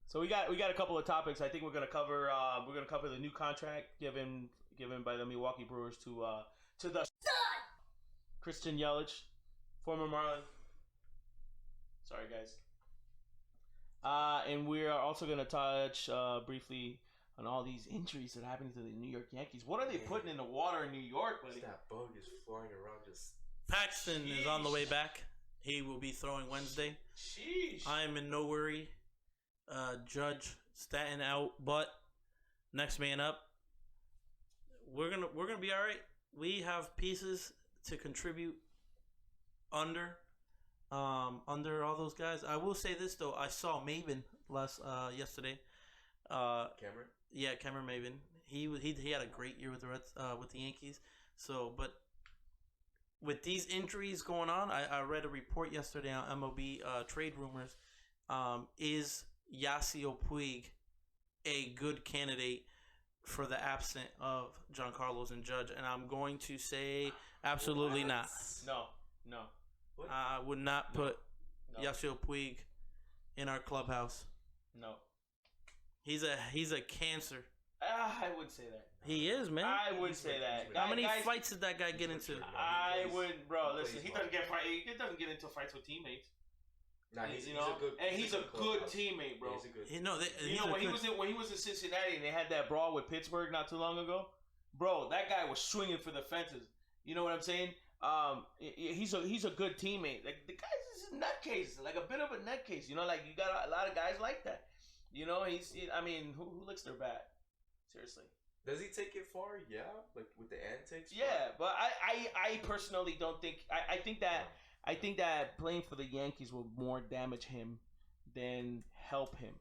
So we got a couple of topics. I think we're gonna cover the new contract given by the Milwaukee Brewers to the Christian Yelich, former Marlin. Sorry, guys. And we are also gonna touch briefly on all these injuries that are happening to the New York Yankees. What are they putting in the water in New York, buddy? That bug is flying around. Just Paxton is on the way back. He will be throwing Wednesday. Sheesh. I am in no worry. Judge Stanton out, but next man up. We're gonna be all right. We have pieces to contribute under all those guys. I will say this though, I saw Maven yesterday. Cameron. Yeah, Cameron Maven. He had a great year with the Reds, with the Yankees. So, but with these injuries going on, I read a report yesterday on MLB trade rumors. Is Yasiel Puig a good candidate for the absent of Giancarlo and Judge? And I'm going to say absolutely not. No. What? I would not put Yasiel Puig in our clubhouse. No. He's a cancer. I would say that. He is, man. I would say that. How many fights did that guy get into? I would, bro. Listen, he doesn't get into fights with teammates. Nah, he's a good teammate, bro. Yeah, he's a good. When he was in Cincinnati and they had that brawl with Pittsburgh not too long ago, bro, that guy was swinging for the fences. You know what I'm saying? He's a good teammate. Like the guy's just a nutcase, like a bit of a nutcase. You know, like you got a lot of guys like that. You know, who licks their bat? Seriously. Does he take it far? Yeah, like with the antics. Yeah, but I personally don't think. I think that playing for the Yankees will more damage him than help him.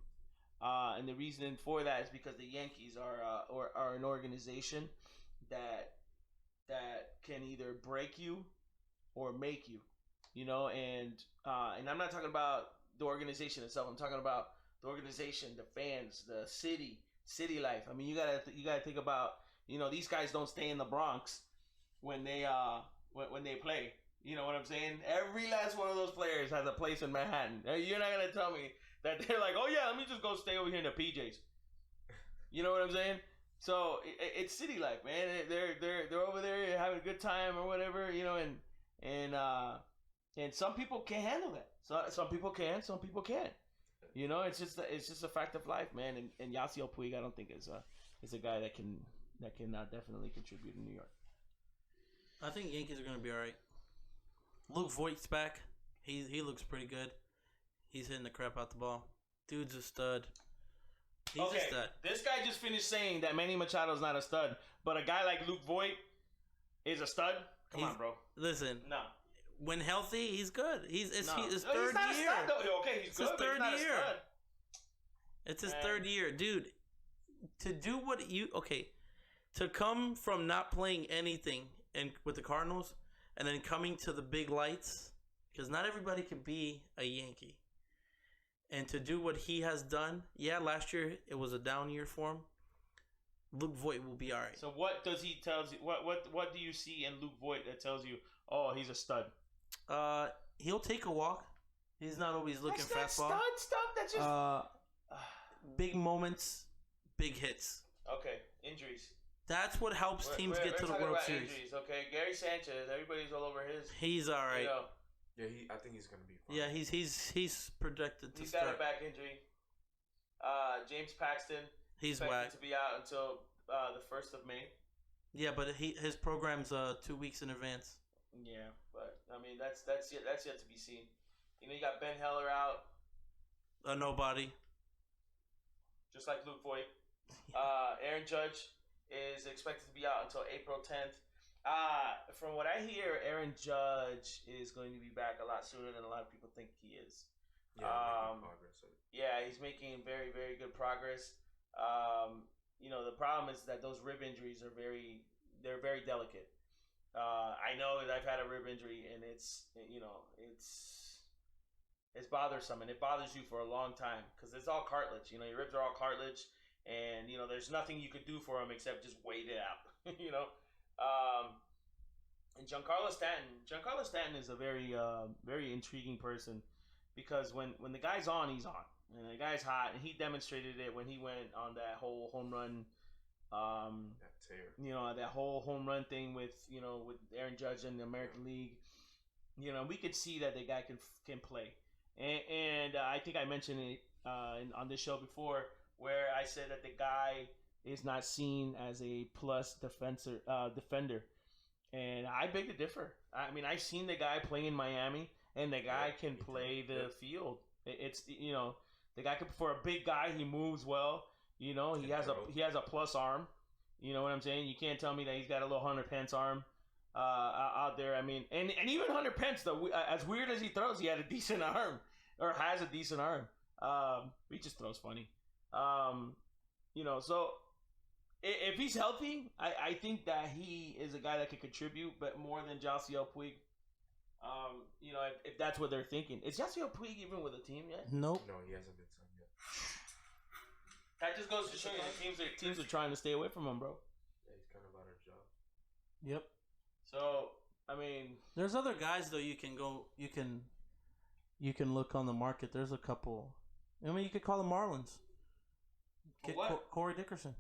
And the reason for that is because the Yankees are an organization that can either break you or make you. You know, and I'm not talking about the organization itself. I'm talking about the organization, the fans, the city life. I mean, you gotta think about, you know, these guys don't stay in the Bronx when they play. You know what I'm saying? Every last one of those players has a place in Manhattan. You're not gonna tell me that they're like, oh yeah, let me just go stay over here in the PJs. You know what I'm saying? So it's city life, man. They're over there having a good time or whatever, you know, and some people can't handle that. So some people can, some people can't. You know, it's just a fact of life, man. And Yasiel Puig, I don't think is a guy that can definitely contribute in New York. I think Yankees are gonna be all right. Luke Voigt's back. He looks pretty good. He's hitting the crap out the ball. Dude's a stud. He's a stud. This guy just finished saying that Manny Machado's not a stud, but a guy like Luke Voigt is a stud. Come on, bro. Listen. No. When healthy, he's good. It's his third he's year. not a stud, though. Okay, he's good, his third but he's year. not a stud. It's his third year, dude. To do what to come from not playing anything with the Cardinals and then coming to the big lights, because not everybody can be a Yankee. And to do what he has done, last year it was a down year for him. Luke Voigt will be all right. So what does he tells you? What do you see in Luke Voigt that tells you, oh, he's a stud? He'll take a walk. He's not always looking that's fastball. Not stud stuff. That's just big moments, big hits. Okay, injuries. That's what helps teams get to the World Series. Injuries, okay, Gary Sanchez. Everybody's all over his. He's all right. You know. Yeah, I think he's gonna be fine. Yeah, he's projected to. He's start. got a back injury. James Paxton. He's expected to be out until the 1st of May. Yeah, but his program's 2 weeks in advance. Yeah, but I mean that's yet to be seen. You know, you got Ben Heller out. A nobody. Just like Luke Voigt. Aaron Judge is expected to be out until April 10th. From what I hear, Aaron Judge is going to be back a lot sooner than a lot of people think he is. Yeah, making progress. Yeah, he's making very, very good progress. You know, the problem is that those rib injuries are very delicate. I know that I've had a rib injury, and it's bothersome, and it bothers you for a long time because it's all cartilage. You know, your ribs are all cartilage, and you know there's nothing you could do for them except just wait it out. You know, and Giancarlo Stanton is a very intriguing person because when the guy's on, he's on. And the guy's hot, and he demonstrated it when he went on that whole home run. That tear. That whole home run thing with Aaron Judge in the American League. We could see that the guy can play, and I think I mentioned it on this show before, where I said that the guy is not seen as a plus defender, and I beg to differ. I mean, I've seen the guy play in Miami, and the guy can play the field. It's the guy can, for a big guy, he moves well. He has a plus arm. You know what I'm saying? You can't tell me that he's got a little Hunter Pence arm out there. I mean, and even Hunter Pence, though, as weird as he throws, he had a decent arm, or has a decent arm. He just throws funny. So if he's healthy, I think that he is a guy that could contribute, but more than Yasiel Puig. If that's what they're thinking. Is Yasiel Puig even with a team yet? Nope. No, he hasn't been signed yet. That just goes to show you that teams are trying to stay away from him, bro. Yeah, he's kind of out of job. Yep. So, I mean, there's other guys though. You can look on the market. There's a couple. I mean, you could call the Marlins. What? Corey Dickerson.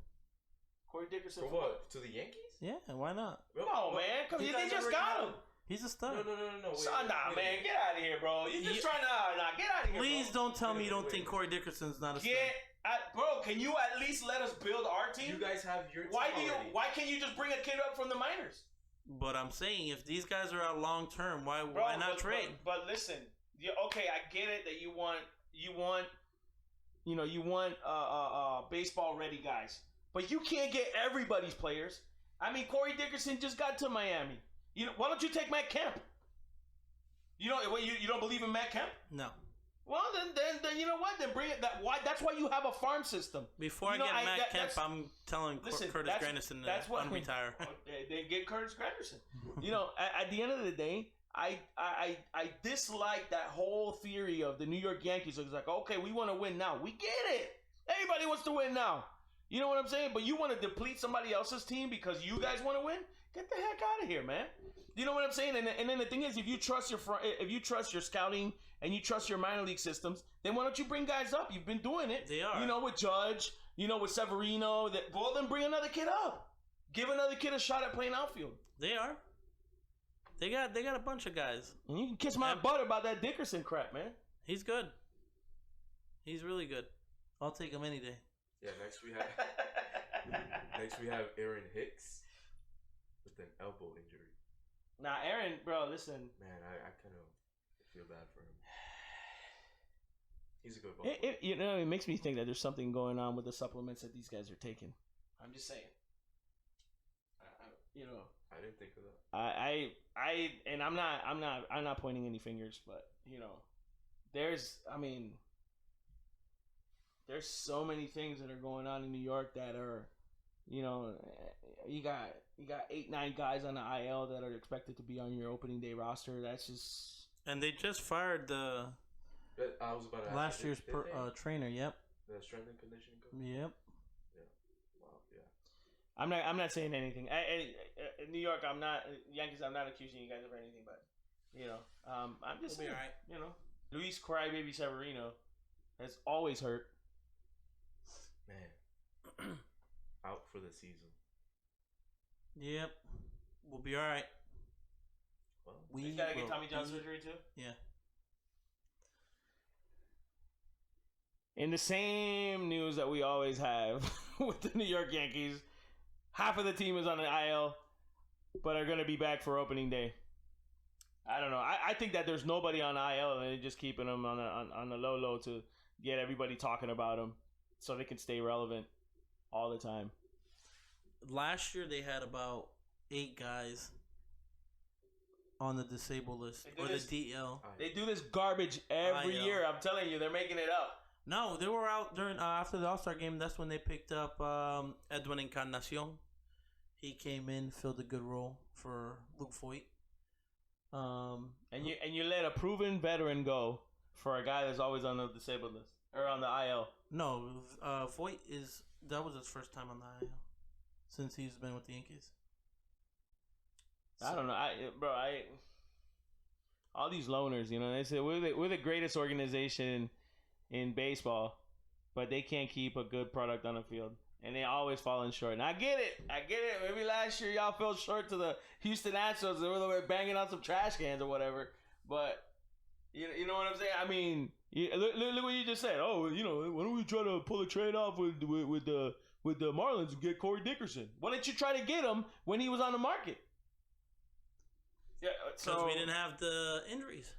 Corey Dickerson for what? To the Yankees? Yeah, why not? No, man. Because they just got him. He's a stud. No. Man, get out of here, bro. You just trying to get out of here. Please don't tell me you don't think Corey Dickerson's not a stud. Bro, can you at least let us build our team? You guys have your team Why can't you just bring a kid up from the minors? But I'm saying, if these guys are out long term, why not trade? But listen, okay, I get it that you want baseball ready guys, but you can't get everybody's players. I mean, Corey Dickerson just got to Miami. Why don't you take Matt Kemp? You don't believe in Matt Kemp? No. Well, then you know what? Then bring it. That's why you have a farm system. Before I get Matt Kemp, I'm telling Curtis Granderson to unretire. They get Curtis Granderson. At the end of the day, I dislike that whole theory of the New York Yankees. It's like, okay, we want to win now. We get it. Everybody wants to win now. You know what I'm saying? But you want to deplete somebody else's team because you guys want to win? Get the heck out of here, man. You know what I'm saying? And then the thing is, if you trust your scouting and you trust your minor league systems, then why don't you bring guys up? You've been doing it. They are. With Judge, with Severino. Well, then bring another kid up. Give another kid a shot at playing outfield. They are. They got a bunch of guys. And you can kiss my butt about that Dickerson crap, man. He's good. He's really good. I'll take him any day. Yeah. Next we have Aaron Hicks with an elbow injury. Nah, Aaron, bro, listen. Man, I kind of feel bad for him. He's a good ball. It makes me think that there's something going on with the supplements that these guys are taking. I'm just saying. I didn't think of that. And I'm not pointing any fingers, but there's so many things that are going on in New York that are, you got 8-9 guys on the IL that are expected to be on your opening day roster. That's just. And they just fired the I was about to last year's trainer. Yep. The strength and conditioning coach. Yep. Yeah. Wow. Yeah. I'm not saying anything. In New York, Yankees. I'm not accusing you guys of anything, but I'm just saying. All right. Luis Crybaby Severino has always hurt. Man, out for the season. Yep. We'll be all right. Well, he's got to get Tommy John surgery too? Yeah. In the same news that we always have with the New York Yankees, half of the team is on the IL, but are going to be back for opening day. I don't know. I think that there's nobody on IL, and they're just keeping them on the low to get everybody talking about them so they can stay relevant all the time. Last year they had about 8 guys on the disabled list or the DL. They do this garbage every year. I'm telling you, they're making it up. No, they were out during after the All-Star game. That's when they picked up Edwin Encarnacion. He came in, filled a good role for Luke Voit. And you let a proven veteran go for a guy that's always on the disabled list or on the IL. No, Voit that was his first time on the IL since he's been with the Yankees. I don't know, all these loners, they say we're the greatest organization in baseball, but they can't keep a good product on the field. And they always falling short. And I get it. Maybe last year y'all fell short to the Houston Astros. They were banging on some trash cans or whatever. But, you know what I'm saying? I mean, look what you just said. Oh, why don't we try to pull a trade off with the Marlins and get Corey Dickerson? Why didn't you try to get him when he was on the market? Yeah, Because we didn't have the injuries.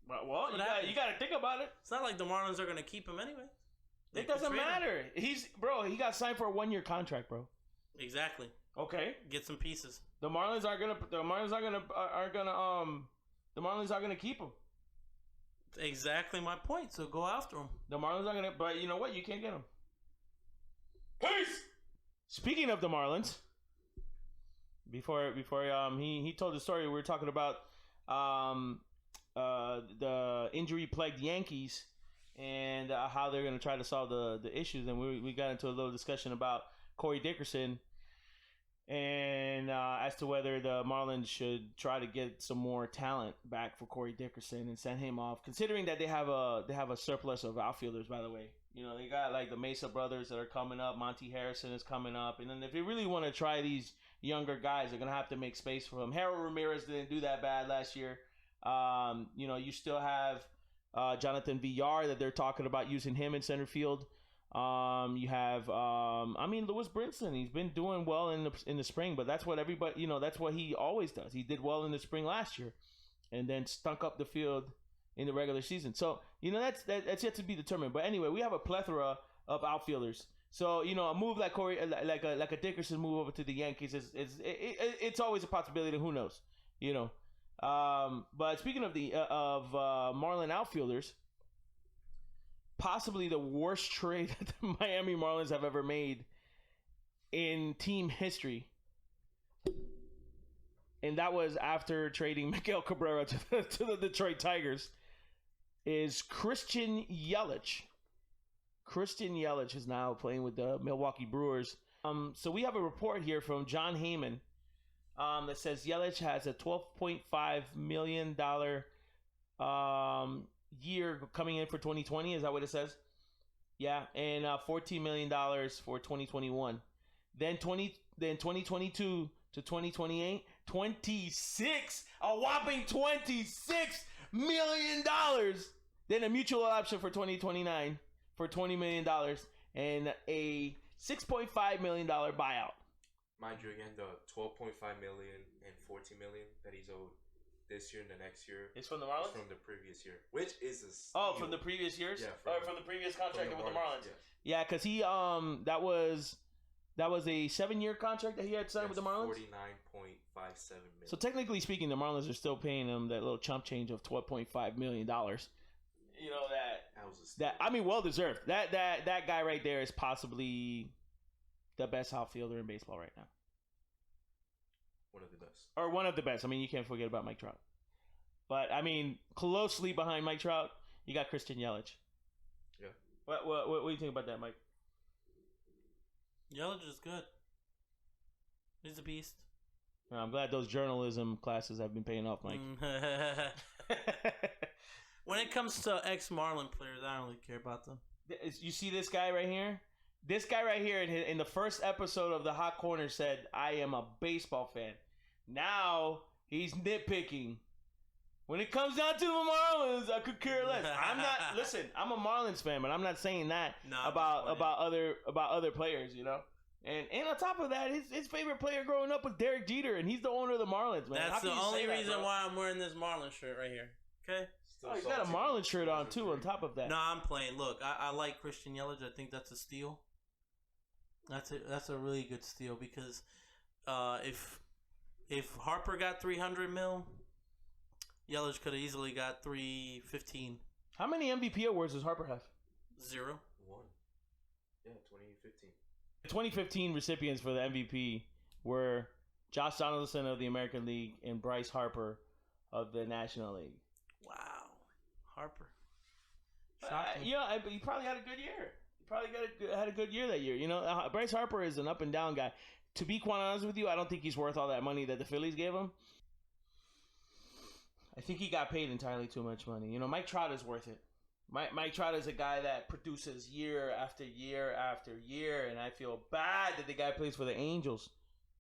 Well, you got to think about it. It's not like the Marlins are going to keep him anyway. It doesn't matter. He got signed for a 1-year contract, bro. Exactly. Okay. Get some pieces. The Marlins aren't gonna keep him. Exactly my point. So go after him. The Marlins aren't gonna. But you know what? You can't get him. Peace. Speaking of the Marlins, before he told the story, we were talking about the injury-plagued Yankees. And how they're going to try to solve the issues. And we got into a little discussion about Corey Dickerson and as to whether the Marlins should try to get some more talent back for Corey Dickerson and send him off, considering that they have a surplus of outfielders, by the way. They got like the Mesa brothers that are coming up. Monty Harrison is coming up. And then if they really want to try these younger guys, they're going to have to make space for them. Harold Ramirez didn't do that bad last year. You still have Jonathan Villar that they're talking about using him in center field. You have Lewis Brinson. He's been doing well in the spring, but that's what everybody, that's what he always does. He did well in the spring last year and then stunk up the field in the regular season. So, that's yet to be determined. But anyway, we have a plethora of outfielders. So, a move like Corey, like a Dickerson move over to the Yankees it's always a possibility. Who knows, But speaking of Marlin outfielders, possibly the worst trade that the Miami Marlins have ever made in team history, and that was after trading Miguel Cabrera to the Detroit Tigers, is Christian Yelich. Christian Yelich is now playing with the Milwaukee Brewers. So we have a report here from John Heyman that says Yelich has a $12.5 million year coming in for 2020. Is that what it says? Yeah, and $14 million for 2021. Then 2022 to 2028, 26, a whopping $26 million. Then a mutual option for 2029 for $20 million and a $6.5 million buyout. Mind you, again, the $12.5 million and $14 million that he's owed this year and the next year. It's from the Marlins? From the previous year, which is a steal. Oh, from the previous years? Yeah, from the previous contract with the Marlins. Yeah, because he that was a 7-year contract that he had signed with the Marlins. $49.57 million. So technically speaking, the Marlins are still paying him that little chump change of $12.5 million. Well deserved. That guy right there is possibly the best outfielder in baseball right now. One of the best. Or one of the best. You can't forget about Mike Trout. But, closely behind Mike Trout, you got Christian Yelich. Yeah. What do you think about that, Mike? Yelich is good. He's a beast. I'm glad those journalism classes have been paying off, Mike. When it comes to ex-Marlin players, I don't really care about them. You see this guy right here? This guy right here in the first episode of the Hot Corner said, I am a baseball fan. Now he's nitpicking. When it comes down to the Marlins, I could care less. I'm a Marlins fan, but I'm not saying that about other players, And on top of that, his favorite player growing up was Derek Jeter, and he's the owner of the Marlins, man. That's the only reason why I'm wearing this Marlins shirt right here. Okay? He's got a Marlins shirt on, too, on top of that. No, I'm playing. Look, I like Christian Yelich. I think that's a steal. That's a really good steal because if Harper got $300 million, Yelich could have easily got $315. How many MVP awards does Harper have? 0. 1. Yeah, 2015. The 2015 recipients for the MVP were Josh Donaldson of the American League and Bryce Harper of the National League. Wow, Harper. He probably had a good year. He probably had a good year that year. Bryce Harper is an up and down guy. To be quite honest with you, I don't think he's worth all that money that the Phillies gave him. I think he got paid entirely too much money. Mike Trout is worth it. Mike Trout is a guy that produces year after year after year, and I feel bad that the guy plays for the Angels.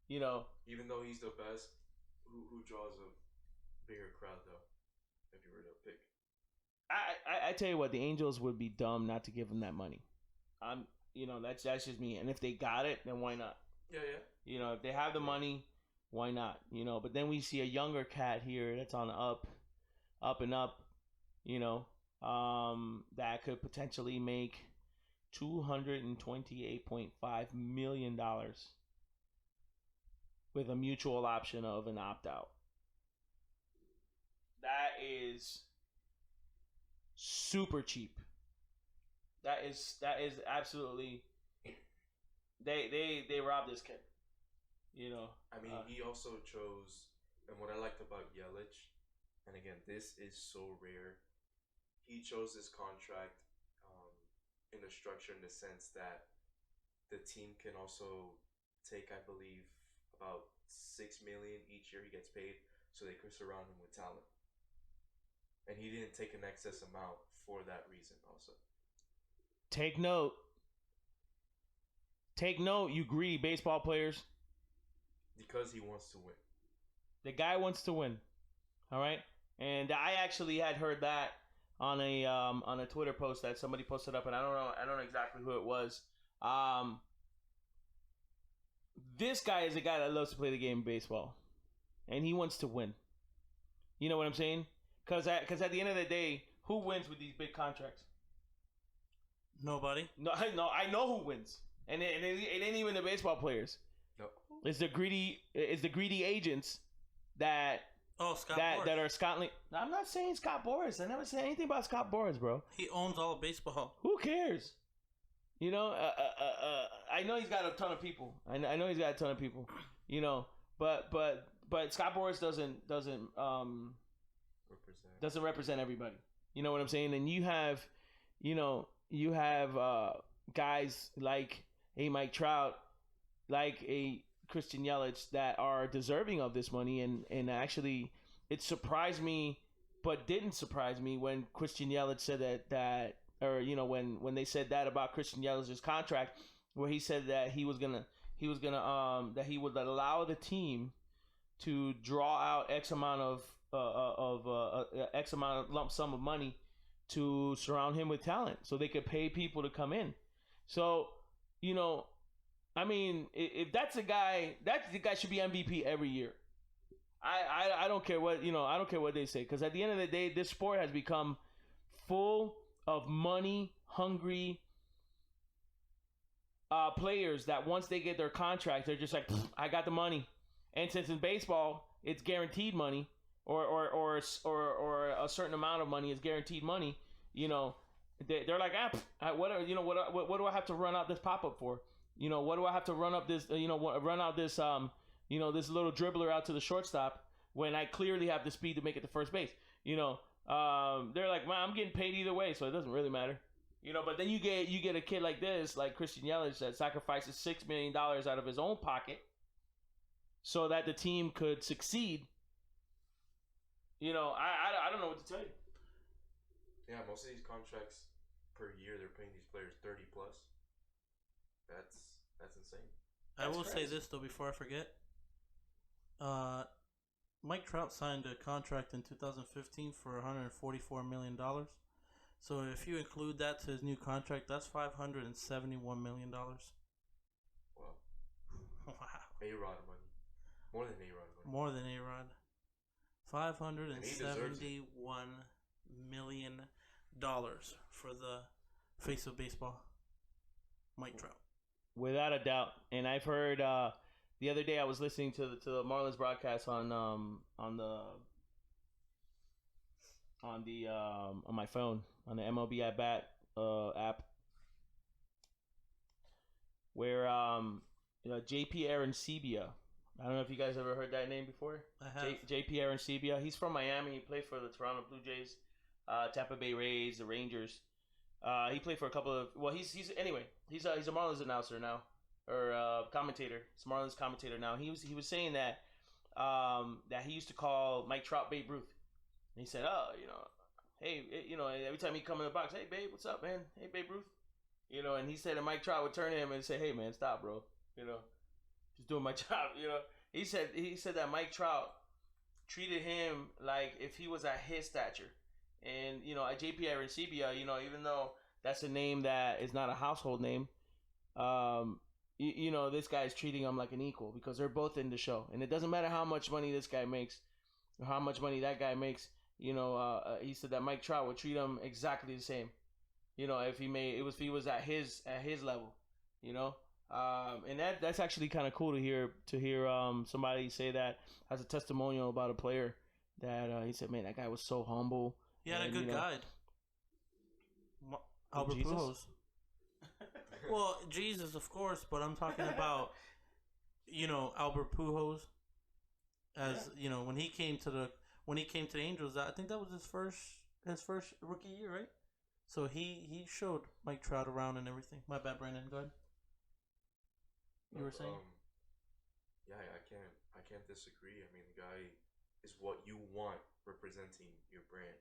You know, even though he's the best, who draws a bigger crowd though? If you were to pick, I tell you what, the Angels would be dumb not to give him that money. That's just me. And if they got it, then why not? Yeah. If they have the money, why not? But then we see a younger cat here that's on the up and up. That could potentially make $228.5 million with a mutual option of an opt-out. That is super cheap. That is absolutely they robbed this kid. I mean, he also chose, and what I liked about Yelich, and again, this is so rare. He chose this contract in the structure in the sense that the team can also take, I believe, about $6 million each year he gets paid, so they could surround him with talent. And he didn't take an excess amount for that reason. Also, take note, you greedy baseball players. Because he wants to win. The guy wants to win. All right, and I actually had heard that on a Twitter post that somebody posted up, and I don't know exactly who it was. This guy is a guy that loves to play the game of baseball, and he wants to win. You know what I'm saying? Because at the end of the day, who wins with these big contracts? Nobody. No, I know who wins, and it ain't even the baseball players. No, it's the greedy agents that. Scott Boras. That are Scotland. I'm not saying Scott Boras. I never said anything about Scott Boras, bro. He owns all of baseball. Who cares? I know he's got a ton of people. I know he's got a ton of people. But Scott Boras doesn't represent everybody. You know what I'm saying? And you have guys like a Mike Trout, like a Christian Yelich that are deserving of this money, and actually it surprised me but didn't surprise me when Christian Yelich said that when they said that about Christian Yelich's contract, where he said that he would allow the team to draw out X amount of lump sum of money to surround him with talent so they could pay people to come in. So I mean, if that's the guy should be MVP every year. I don't care what I don't care what they say, because at the end of the day, this sport has become full of money hungry players that once they get their contract, they're just like, I got the money. And since in baseball it's guaranteed money, or a certain amount of money is guaranteed money, they're like, what do I have to run out this pop up for? What do I have to run up this, run out this, this little dribbler out to the shortstop when I clearly have the speed to make it to first base? They're like, man, I'm getting paid either way, so it doesn't really matter. But then you get a kid like this, like Christian Yelich, that sacrifices $6 million out of his own pocket so that the team could succeed. I don't know what to tell you. Yeah, most of these contracts per year, they're paying these players 30 plus. That's insane. I will say this though before I forget. Mike Trout signed a contract in 2015 for $144 million. So if you include that to his new contract, that's $571 million. Wow. Wow. A-Rod money. More than A-Rod money. More than A-Rod. $571 million for the face of baseball, Mike Trout. Without a doubt. And I've heard the other day I was listening to the Marlins broadcast on my phone, on the MLB at Bat app, where JP Arencibia. I don't know if you guys ever heard that name before. I have. JP Arencibia. He's from Miami. He played for the Toronto Blue Jays, Tampa Bay Rays, the Rangers. He played for a couple of. Well, he's a Marlins announcer now, or commentator. He's a Marlins commentator now. He was saying that he used to call Mike Trout Babe Ruth. And he said, hey, every time he come in the box, hey, babe, what's up, man? Hey, Babe Ruth. And he said that Mike Trout would turn to him and say, hey, man, stop, bro. Just doing my job, He said that Mike Trout treated him like if he was at his stature. And, at JP Arencibia, even though that's a name that is not a household name, this guy's treating him like an equal because they're both in the show. And it doesn't matter how much money this guy makes or how much money that guy makes. He said that Mike Trout would treat him exactly the same. If he was at his level, and that's actually kind of cool to hear somebody say that as a testimonial about a player that he said, man, that guy was so humble. He had a good guide. Albert Jesus? Pujols. Well, Jesus, of course, but I'm talking about, Albert Pujols. When he came to the Angels, I think that was his first rookie year, right? So he showed Mike Trout around and everything. My bad, Brandon. Go ahead. You were saying? Yeah, I can't disagree. I mean, the guy is what you want representing your brand.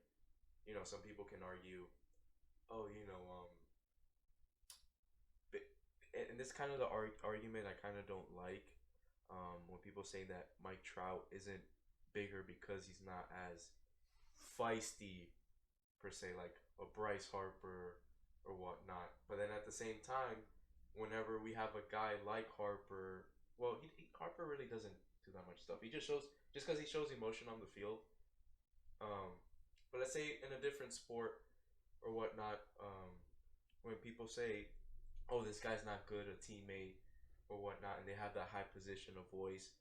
Some people can argue, and this kind of the argument I kind of don't like when people say that Mike Trout isn't bigger because he's not as feisty per se, like a Bryce Harper or whatnot. But then at the same time, whenever we have a guy like Harper, well, Harper really doesn't do that much stuff. He just because he shows emotion on the field. But let's say in a different sport or whatnot, when people say, "Oh, this guy's not good, a teammate or whatnot," and they have that high position of voice,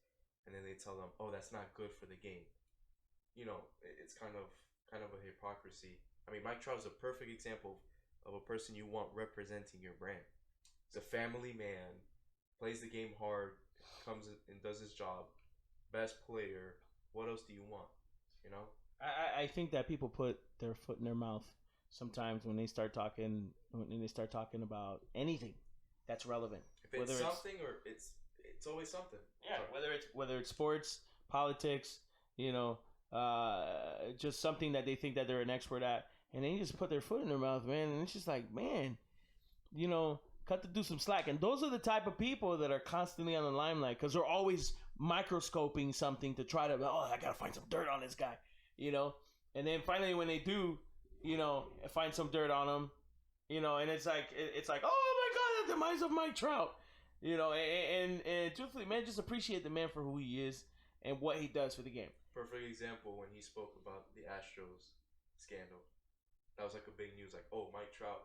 and then they tell them, "Oh, that's not good for the game." It's kind of a hypocrisy. I mean, Mike Trout is a perfect example of a person you want representing your brand. He's a family man, plays the game hard, comes and does his job, best player. What else do you want? I think that people put their foot in their mouth sometimes when they start talking about anything that's relevant. If it's something or it's always something. Yeah, whether it's sports, politics, just something that they think that they're an expert at, and they just put their foot in their mouth, man. And it's just like, man, cut the dude some slack. And those are the type of people that are constantly on the limelight because they're always microscoping something to try to, I gotta find some dirt on this guy, And then finally, when they do, find some dirt on him, and it's like, oh my God, the demise of Mike Trout, and truthfully, man, just appreciate the man for who he is and what he does for the game. Perfect example when he spoke about the Astros scandal. That was like a big news, like, oh, Mike Trout.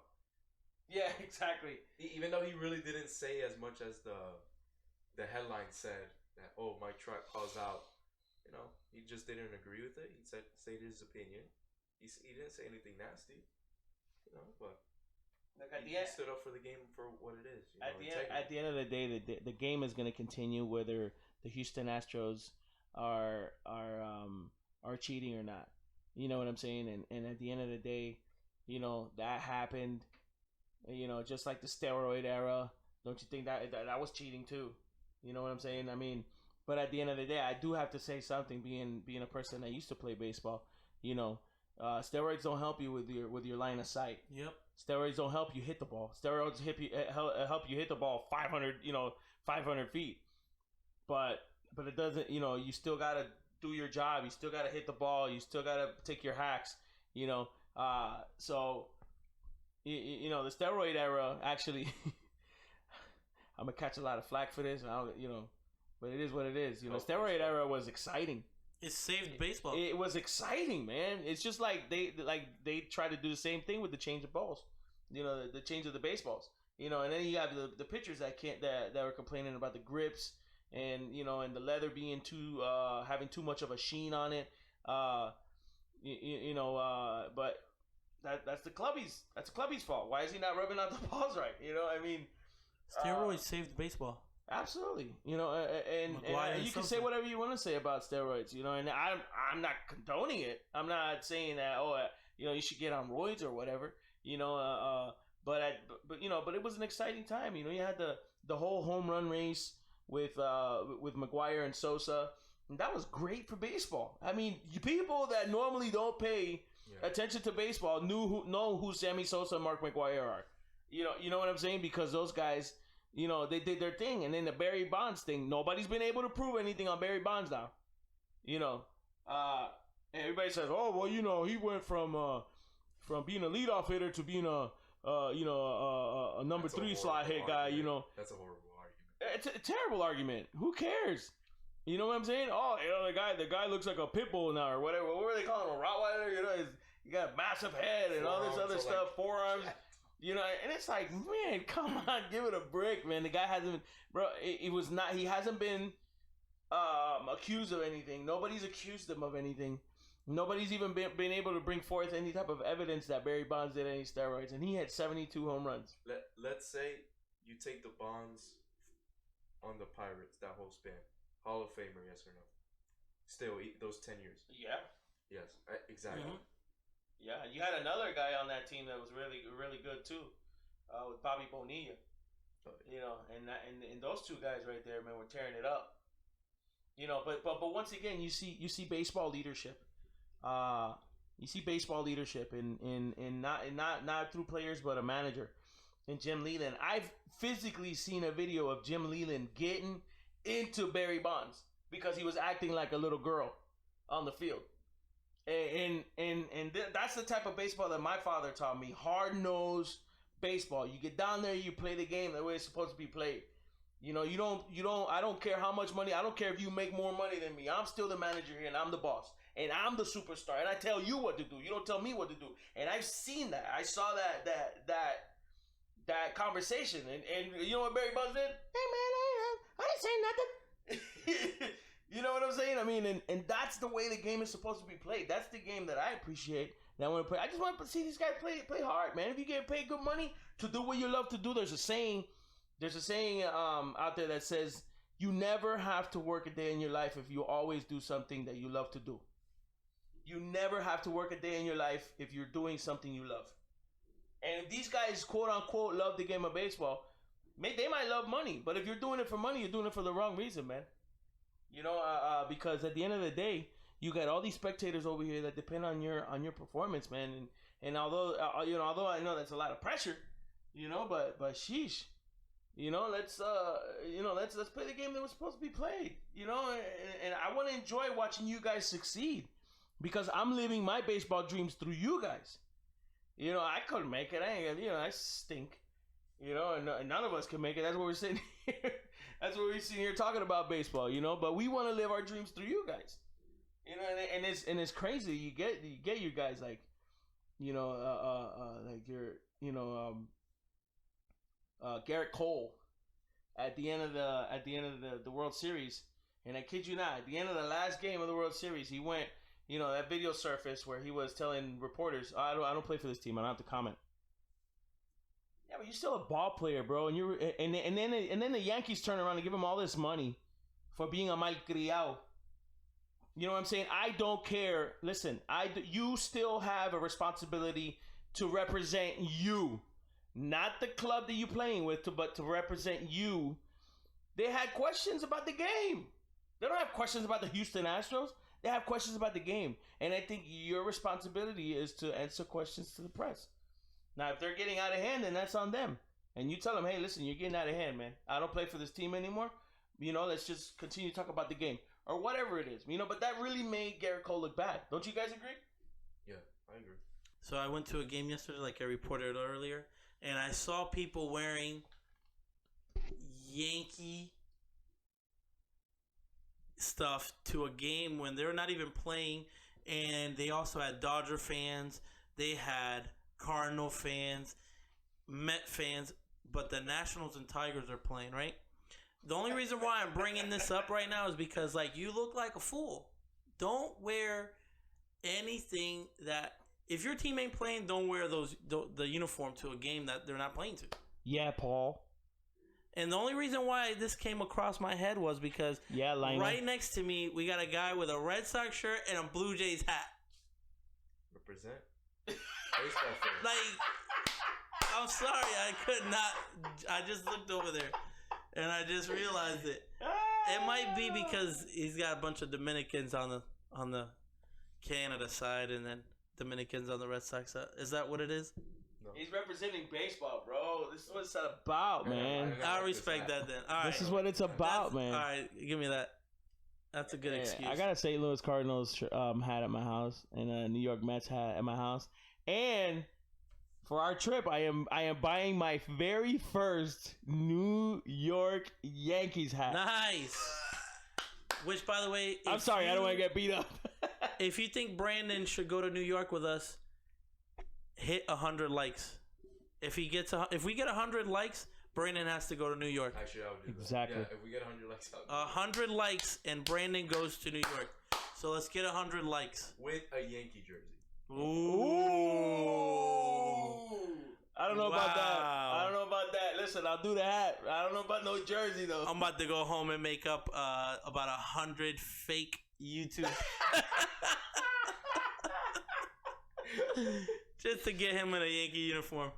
Yeah, exactly. Even though he really didn't say as much as the headline said that, oh, Mike Trout calls out. He just didn't agree with it. He stated his opinion. He didn't say anything nasty. But he stood up for the game for what it is. At the end of the day, the game is going to continue whether the Houston Astros are cheating or not. You know what I'm saying? And at the end of the day, that happened. Just like the steroid era. Don't you think that was cheating too? You know what I'm saying? I mean, but at the end of the day, I do have to say something. Being a person that used to play baseball, steroids don't help you with your line of sight. Yep. Steroids don't help you hit the ball. Steroids help you hit the ball 500 feet. But it doesn't. You still gotta do your job. You still gotta hit the ball. You still gotta take your hacks. So. The steroid era actually. I'm gonna catch a lot of flack for this, but it is what it is. Steroid era was exciting. It saved baseball. It was exciting, man. It's just like they try to do the same thing with the change of balls. The change of the baseballs. And then you have the pitchers that were complaining about the grips and and the leather being having too much of a sheen on it. But that's the clubbies. That's the clubbies' fault. Why is he not rubbing out the balls right? Steroids saved baseball. Absolutely. And you can say whatever you want to say about steroids. And I'm not condoning it. I'm not saying that you should get on roids or whatever. But it was an exciting time. You had the whole home run race with McGuire and Sosa. And that was great for baseball. I mean, people that normally don't pay attention to baseball know who Sammy Sosa and Mark McGwire are. You know what I'm saying? Because those guys, they did their thing. And then the Barry Bonds thing, nobody's been able to prove anything on Barry Bonds now. Everybody says, oh, well, he went from being a leadoff hitter to being a number 3 slot hit guy. That's a horrible argument. It's a terrible argument. Who cares? You know what I'm saying? Oh, the guy looks like a pit bull now or whatever. What were they calling him? A Rottweiler? He got a massive head and all this other stuff. Forearms. And it's like, man, come on, give it a break, man. The guy hasn't, bro. He hasn't been accused of anything. Nobody's accused him of anything. Nobody's even been able to bring forth any type of evidence that Barry Bonds did any steroids, and he had 72 home runs. Let's say you take the Bonds on the Pirates, that whole span. Hall of Famer, yes or no? Still, those 10 years. Yeah. Yes, exactly. Mm-hmm. Yeah, you had another guy on that team that was really, really good too, with Bobby Bonilla. And those two guys right there, man, were tearing it up. But once again, you see baseball leadership. You see baseball leadership in not through players, but a manager. And Jim Leland, I've physically seen a video of Jim Leland getting into Barry Bonds because he was acting like a little girl on the field. And that's the type of baseball that my father taught me. Hard-nosed baseball. You get down there, you play the game the way it's supposed to be played. I don't care how much money. I don't care if you make more money than me. I'm still the manager here and I'm the boss. And I'm the superstar. And I tell you what to do. You don't tell me what to do. And I've seen that. I saw that conversation. And you know what Barry Bonds did? Hey man, I didn't say nothing. You know what I'm saying? I mean, and that's the way the game is supposed to be played. That's the game that I appreciate. That I want to play. I just want to see these guys play hard, man. If you get paid good money to do what you love to do, there's a saying out there that says you never have to work a day in your life if you always do something that you love to do. You never have to work a day in your life if you're doing something you love. And if these guys, quote unquote, love the game of baseball, they might love money. But if you're doing it for money, you're doing it for the wrong reason, man. Because at the end of the day, you got all these spectators over here that depend on your performance, man. And although I know that's a lot of pressure, but sheesh, let's play the game that was supposed to be played, and I want to enjoy watching you guys succeed because I'm living my baseball dreams through you guys. I couldn't make it. I stink. And none of us can make it. That's what we're sitting here. That's what we're sitting here talking about baseball. But we want to live our dreams through you guys. And it's crazy. You get you guys like, like your, Garrett Cole at the end of the World Series. And I kid you not, at the end of the last game of the World Series, he went, that video surfaced where he was telling reporters, I don't play for this team. I don't have to comment. Yeah, but you're still a ball player, bro. And then the Yankees turn around and give him all this money for being a malcriado. You know what I'm saying? I don't care. Listen, you still have a responsibility to represent you. Not the club that you're playing with, but to represent you. They had questions about the game. They don't have questions about the Houston Astros. They have questions about the game. And I think your responsibility is to answer questions to the press. Now, if they're getting out of hand, then that's on them. And you tell them, hey, listen, you're getting out of hand, man. I don't play for this team anymore. Let's just continue to talk about the game. Or whatever it is. But that really made Garrett Cole look bad. Don't you guys agree? Yeah, I agree. So I went to a game yesterday, like I reported earlier. And I saw people wearing Yankee stuff to a game when they're not even playing. And they also had Dodger fans. They had Cardinal fans, Met fans. But the Nationals and Tigers are playing, right? The only reason why I'm bringing this up right now is because, you look like a fool. Don't wear anything that... If your team ain't playing, don't wear the uniform to a game that they're not playing to. Yeah, Paul. And the only reason why this came across my head was because right next to me, we got a guy with a Red Sox shirt and a Blue Jays hat. Represent. Baseball fan. I'm sorry, I could not. I just looked over there, and I just realized it. It might be because he's got a bunch of Dominicans on the Canada side, and then Dominicans on the Red Sox. Is that what it is? No. He's representing baseball, bro. This is what it's about, man. I respect that then. All right. This is what it's about, man. All right, give me that. That's a good excuse. I got a St. Louis Cardinals hat at my house and a New York Mets hat at my house. And for our trip, I am buying my very first New York Yankees hat. Nice. Which, by the way, I'm sorry, I don't want to get beat up. If you think Brandon should go to New York with us, hit 100 likes. If we get 100 likes, Brandon has to go to New York. Actually, I would do that. Exactly. Yeah, if we get 100 likes, 100 likes, and Brandon goes to New York. So let's get 100 likes with a Yankee jersey. Ooh. I don't know about that. Listen, I'll do the hat. I don't know about no jersey though. I'm about to go home and make up about 100 fake YouTube. Just to get him in a Yankee uniform.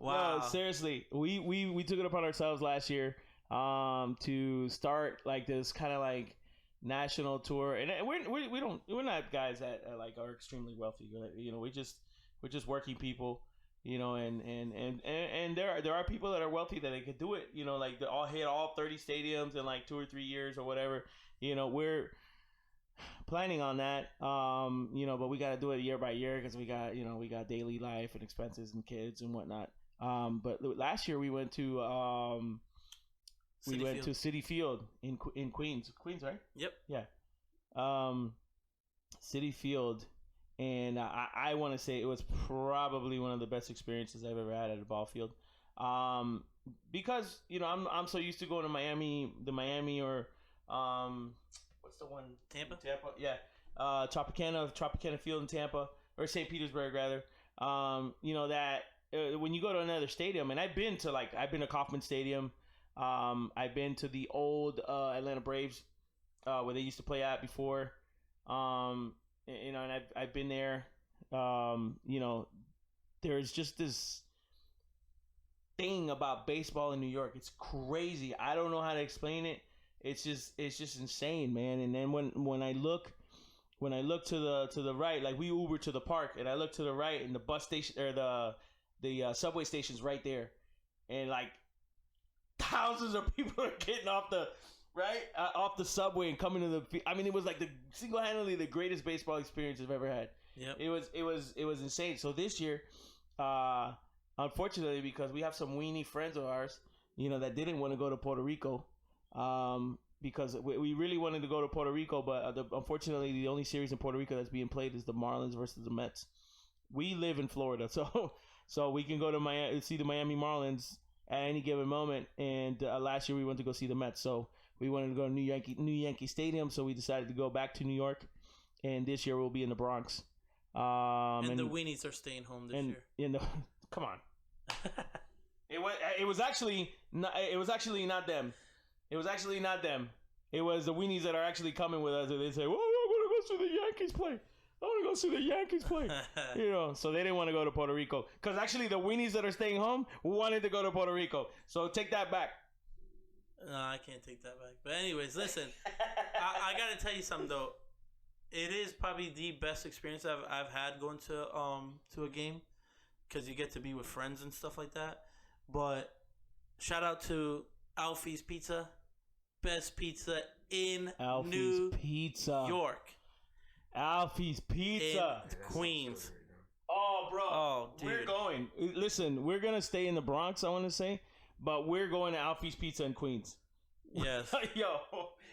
Wow. No, seriously, we took it upon ourselves last year to start like this kind of like national tour, and we're not guys that like are extremely wealthy. You know, we're just working people. You know, and there are people that are wealthy that they could do it. You know, like they all hit all 30 stadiums in like 2 or 3 years or whatever. You know, we're planning on that. You know, but we got to do it year by year because we got daily life and expenses and kids and whatnot. But last year we went to Citi Field in Queens, right? Yep. Yeah. Citi Field. And I want to say it was probably one of the best experiences I've ever had at a ball field, because you know I'm so used to going to Miami or what's the one? Tampa, yeah, Tropicana Field in Tampa, or St. Petersburg rather. You know that when you go to another stadium, and I've been to Kauffman Stadium, I've been to the old Atlanta Braves where they used to play at before. You know, and I've been there. You know, there's just this thing about baseball in New York. It's crazy. I don't know how to explain it. It's just insane, man. And then when I look to the right, like we Uber to the park, and I look to the right, and the bus station or the subway station's right there, and like thousands of people are getting off the subway and coming to the. I mean, it was like single-handedly the greatest baseball experience I've ever had. Yep. It was insane. So this year, unfortunately, because we have some weenie friends of ours, you know, that didn't want to go to Puerto Rico, because we really wanted to go to Puerto Rico, but unfortunately, the only series in Puerto Rico that's being played is the Marlins versus the Mets. We live in Florida, so we can go to Miami, see the Miami Marlins at any given moment. And last year we went to go see the Mets, so we wanted to go to New Yankee Stadium, so we decided to go back to New York. And this year we'll be in the Bronx. And the weenies are staying home this year. Come on. It was actually not them. It was actually not them. It was the weenies that are actually coming with us. And they say, "Well, I want to go see the Yankees play. I want to go see the Yankees play." You know, so they didn't want to go to Puerto Rico, because actually the weenies that are staying home wanted to go to Puerto Rico. So take that back. No, I can't take that back. But anyways, listen, I got to tell you something though. It is probably the best experience I've had going to a game, because you get to be with friends and stuff like that. But shout out to Alfie's Pizza, best pizza in New York. Alfie's Pizza in Queens. Oh, bro. Oh, dude. We're going. Listen, we're gonna stay in the Bronx, I want to say, but we're going to Alfie's Pizza in Queens. Yes. Yo,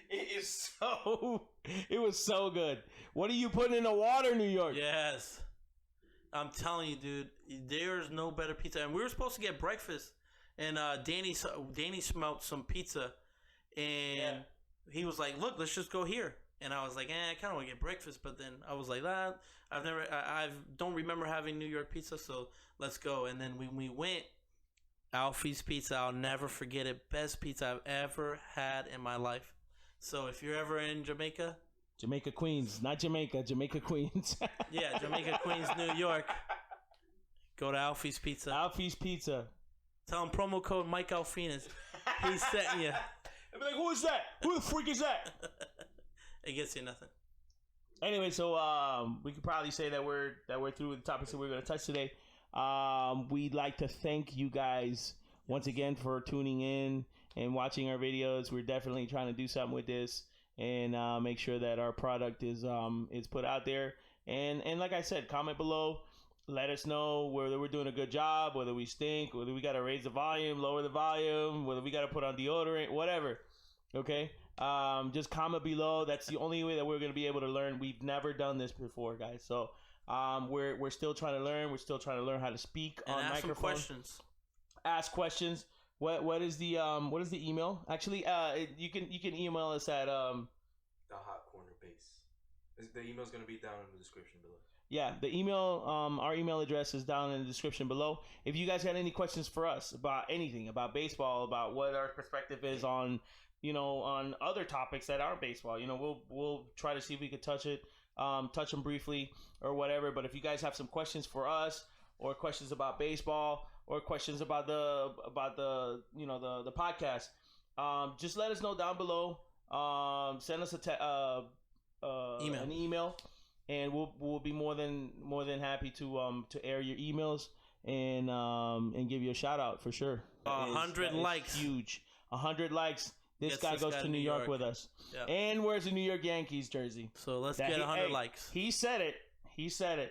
it was so good. What are you putting in the water, New York? Yes. I'm telling you, dude, there's no better pizza. And we were supposed to get breakfast, and Danny smelled some pizza, and he was like, "Look, let's just go here." And I was like, I kind of want to get breakfast, but then I was like, I don't remember having New York pizza, so let's go. And then when we went, Alfie's Pizza, I'll never forget it. Best pizza I've ever had in my life. So if you're ever in Jamaica, Queens, not Jamaica, Jamaica, Queens. Yeah, Jamaica, Queens, New York. Go to Alfie's Pizza. Alfie's Pizza. Tell him promo code Mike Alfinas. He's setting you. I'll be like, who is that? Who the freak is that? It gets you nothing. Anyway, so we could probably say that we're through with the topics that we're going to touch today. We'd like to thank you guys once again for tuning in and watching our videos. We're definitely trying to do something with this and make sure that our product is put out there. And like I said, comment below. Let us know whether we're doing a good job, whether we stink, whether we got to raise the volume, lower the volume, whether we got to put on deodorant, whatever. Okay? Just comment below. That's the only way that we're going to be able to learn. We've never done this before, guys. So we're still trying to learn. We're still trying to learn how to speak on ask microphone. Some questions. Ask questions. What is the email? Actually, you can email us at the Hot Corner Base. The email's going to be down in the description below. Yeah, the email, our email address is down in the description below. If you guys got any questions for us about anything, about baseball, about what our perspective is on, on other topics that aren't baseball, we'll try to see if we could touch them briefly or whatever. But if you guys have some questions for us, or questions about baseball, or questions about the podcast, just let us know down below. Send us an email. And we'll be more than happy to air your emails and give you a shout out for sure. 100 likes, huge. 100 likes. This guy goes to New York with us, and wears a New York Yankees jersey. So let's get 100 likes. He said it. He said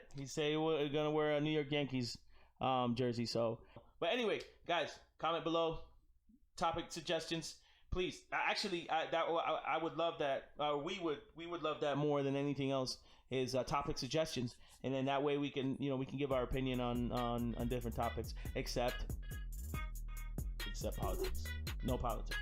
we're gonna wear a New York Yankees jersey. So, but anyway, guys, comment below. Topic suggestions. Please, actually, I would love that. We would love that more than anything else. Is topic suggestions, and then that way we can give our opinion on different topics, except politics. No politics.